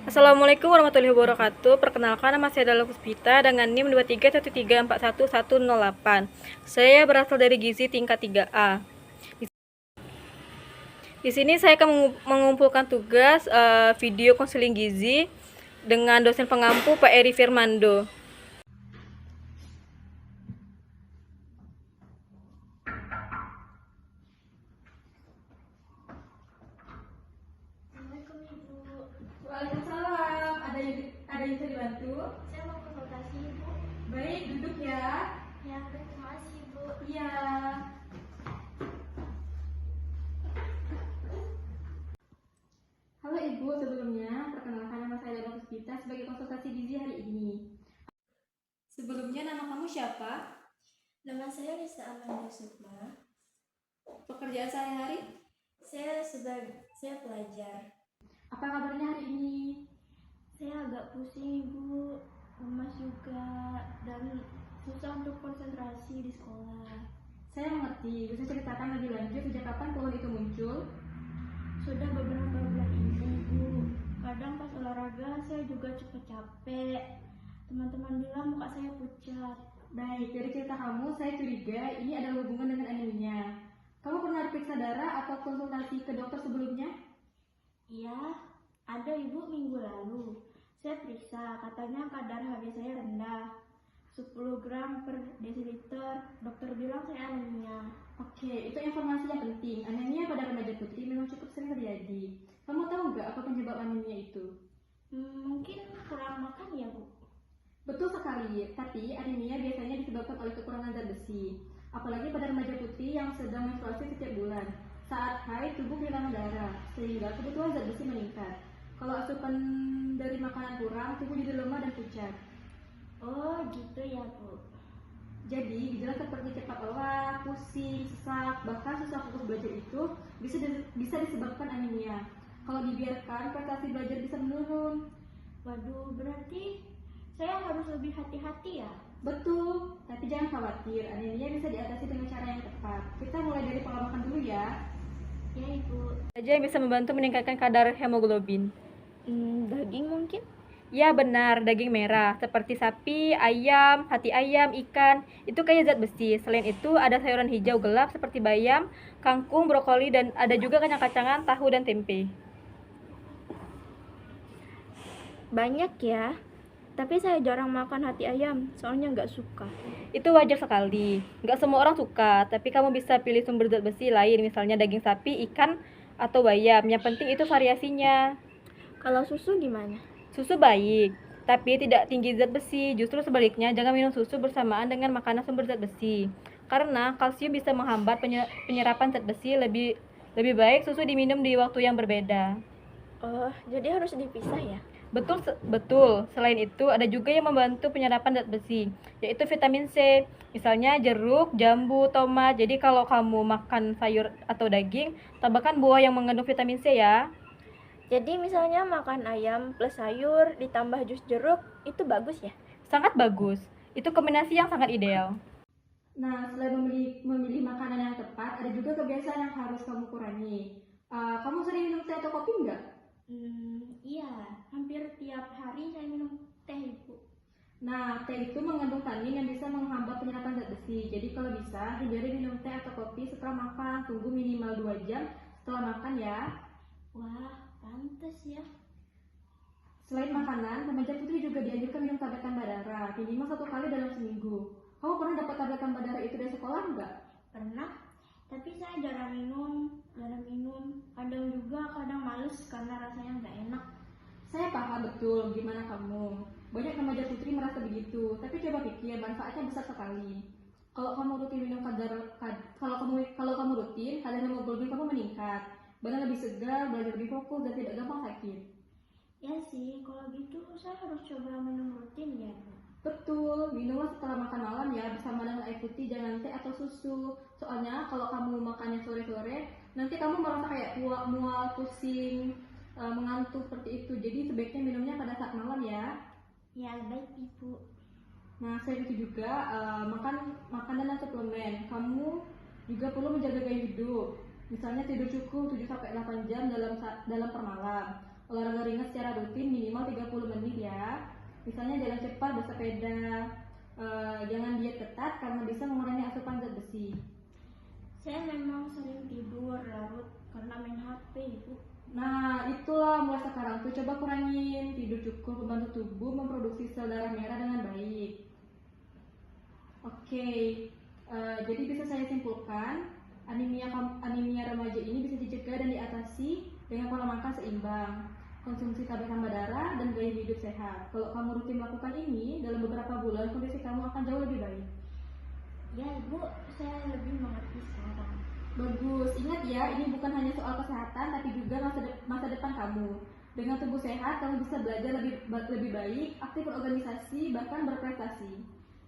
Assalamualaikum warahmatullahi wabarakatuh. Perkenalkan, nama saya adalah Puspita dengan NIM 2313411108. Saya berasal dari Gizi tingkat 3A. Di sini saya akan mengumpulkan tugas video konseling gizi dengan dosen pengampu Pak Eri Firmando. Assalamualaikum Ibu. Waalaikumsalam. Ada yang bisa dibantu? Saya mau konsultasi Ibu. Baik, duduk ya. Ya, terima kasih Ibu. Iya. Halo Ibu, sebelumnya perkenalkan, nama saya adalah Puspita sebagai konsultasi gizi hari ini. Sebelumnya nama kamu siapa? Nama saya Risa Amanda Sukma. Pekerjaan sehari-hari? Saya pelajar. Apa kabarnya hari ini? Saya agak pusing Ibu, lemas juga dan susah untuk konsentrasi di sekolah. Saya mengerti. Bisa ceritakan lebih lanjut sejak kapan keluhan itu muncul? Sudah beberapa bulan ini Ibu. Kadang pas olahraga saya juga cepat capek. Teman-teman bilang muka saya pucat. Baik, dari cerita kamu, saya curiga ini ada hubungan dengan anemia. Kamu pernah periksa darah atau konsultasi ke dokter sebelumnya? Iya, ada Ibu minggu lalu. Saya periksa, katanya kadar HB saya rendah. 10 gram per desiliter. Dokter bilang saya anemia. Oke, itu informasi yang penting. Anemia pada remaja putri memang cukup sering terjadi. Kamu tahu nggak apa penyebab anemia itu? Mungkin kurang makan ya Bu. Betul sekali, tapi anemia biasanya disebabkan oleh kekurangan zat besi. Apalagi pada remaja putri yang sedang menstruasi setiap bulan. Saat haid, tubuh kehilangan darah, sehingga kebutuhan zat besi meningkat. Kalau asupan dari makanan kurang, tubuh jadi lemah dan pucat. Oh gitu ya Bu. Jadi, gejala seperti cepat lelah, pusing, sesak, bahkan susah fokus belajar itu bisa disebabkan anemia. Kalau dibiarkan, prestasi belajar bisa menurun. Waduh, berarti saya harus lebih hati-hati ya? Betul, tapi jangan khawatir, anemia bisa diatasi dengan cara yang tepat. Kita mulai dari pola makan dulu ya. Ya Ibu. Saja yang bisa membantu meningkatkan kadar hemoglobin. Daging mungkin? Ya benar, daging merah seperti sapi, ayam, hati ayam, ikan, itu kaya zat besi. Selain itu ada sayuran hijau gelap seperti bayam, kangkung, brokoli, dan ada juga kacang-kacangan, tahu, dan tempe. Banyak ya. Tapi saya jarang makan hati ayam, soalnya nggak suka. Itu wajar sekali, nggak semua orang suka, tapi kamu bisa pilih sumber zat besi lain, misalnya daging sapi, ikan, atau bayam. Yang penting itu variasinya. Kalau susu gimana? Susu baik, tapi tidak tinggi zat besi. Justru sebaliknya, jangan minum susu bersamaan dengan makanan sumber zat besi. Karena kalsium bisa menghambat penyerapan zat besi. Lebih baik susu diminum di waktu yang berbeda. Oh, jadi harus dipisah ya? Betul. Selain itu, ada juga yang membantu penyerapan zat besi, yaitu vitamin C. Misalnya jeruk, jambu, tomat. Jadi kalau kamu makan sayur atau daging, tambahkan buah yang mengandung vitamin C ya. Jadi misalnya makan ayam plus sayur ditambah jus jeruk, itu bagus ya? Sangat bagus. Itu kombinasi yang sangat ideal. Nah, selain memilih makanan yang tepat, ada juga kebiasaan yang harus kamu kurangi. Kamu sering minum teh atau kopi nggak? Iya, hampir tiap hari saya minum teh Ibu. Nah, teh itu mengandung tanin yang bisa menghambat penyerapan zat besi. Jadi kalau bisa, hindari minum teh atau kopi setelah makan. Tunggu minimal 2 jam setelah makan ya. Wah, pantes ya. Selain makanan, remaja putri juga dianjurkan minum tablet tambah darah, minimal 1 kali dalam seminggu. Kamu pernah dapat tablet tambah darah itu dari sekolah nggak? Pernah, tapi saya jarang minum. Kadang juga, kadang males karena rasanya nggak enak. Saya paham betul gimana kamu. Banyak remaja putri merasa begitu, tapi coba pikir manfaatnya besar sekali. Kalau kamu rutin minum kalau kamu rutin, kadar hemoglobin kamu meningkat. Badan lebih segar, belajar lebih fokus, dan tidak gampang sakit. Ya sih, kalau gitu saya harus coba minum rutin ya Bu. Betul, minumlah setelah makan malam ya, bersama dengan air putih, jangan teh atau susu. Soalnya kalau kamu makannya sore-sore, nanti kamu merasa kayak mual, pusing, mengantuk seperti itu. Jadi sebaiknya minumnya pada saat malam ya. Ya baik Ibu. Nah, selain itu juga makan makanan dan suplemen. Kamu juga perlu menjaga gaya hidup. Misalnya tidur cukup 7 sampai 8 jam dalam per malam. olahraga ringan secara rutin minimal 30 menit ya. Misalnya jalan cepat, bersepeda. Jangan diet ketat karena bisa mengurangi asupan zat besi. Saya memang sering tidur larut karena main HP, Ibu. Nah, itulah mulai sekarang tuh coba kurangin tidur cukup, membantu tubuh memproduksi sel darah merah dengan baik. Oke, jadi bisa saya simpulkan anemia remaja ini bisa dicegah dan diatasi dengan pola makan seimbang, konsumsi tablet tambah darah, dan gaya hidup sehat. Kalau kamu rutin melakukan ini, dalam beberapa bulan kondisi kamu akan jauh lebih baik. Ya, Ibu, saya lebih mengerti sekarang. Bagus, ingat ya, ini bukan hanya soal kesehatan, tapi juga masa depan kamu. Dengan tubuh sehat, kamu bisa belajar lebih baik, aktif berorganisasi, bahkan berprestasi.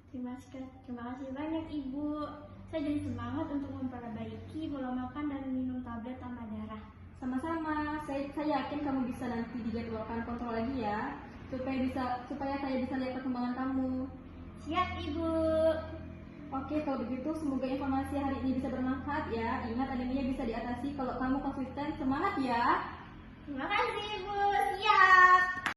Terima kasih banyak, Ibu. Saya jadi semangat untuk memperbaiki pola makan dan minum tablet tambah darah. Sama-sama, saya yakin kamu bisa nanti dijadwalkan kontrol lagi ya, supaya saya bisa lihat perkembangan kamu. Siap, Ibu. Oke, kalau begitu semoga informasi hari ini bisa bermanfaat ya. Ingat, anemia bisa diatasi kalau kamu konsisten. Semangat ya! Terima kasih, Ibu. Siap.